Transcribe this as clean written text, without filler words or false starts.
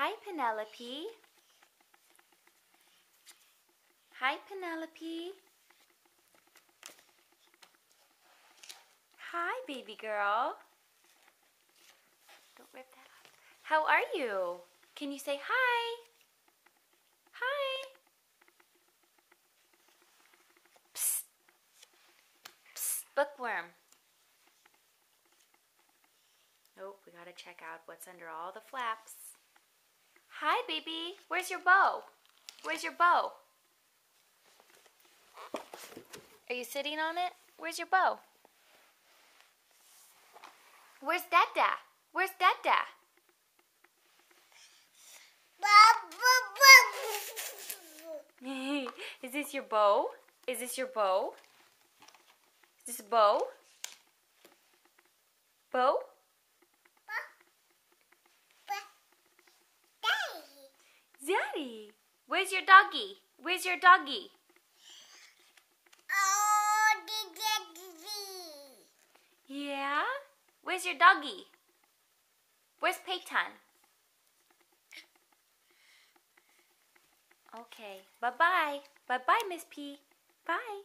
Hi, Penelope. Hi, Penelope. Hi, baby girl. Don't rip that off. How are you? Can you say hi? Hi. Psst. Psst, bookworm. Nope, we gotta check out what's under all the flaps. Hi, baby. Where's your bow? Where's your bow? Are you sitting on it? Where's your bow? Where's Dada? Where's Dada? Is this your bow? Is this your bow? Is this a bow? Bow? Daddy. Where's your doggy? Where's your doggy? Yeah? Where's your doggy? Where's Peyton? Okay. Bye-bye. Bye-bye, Miss P. Bye.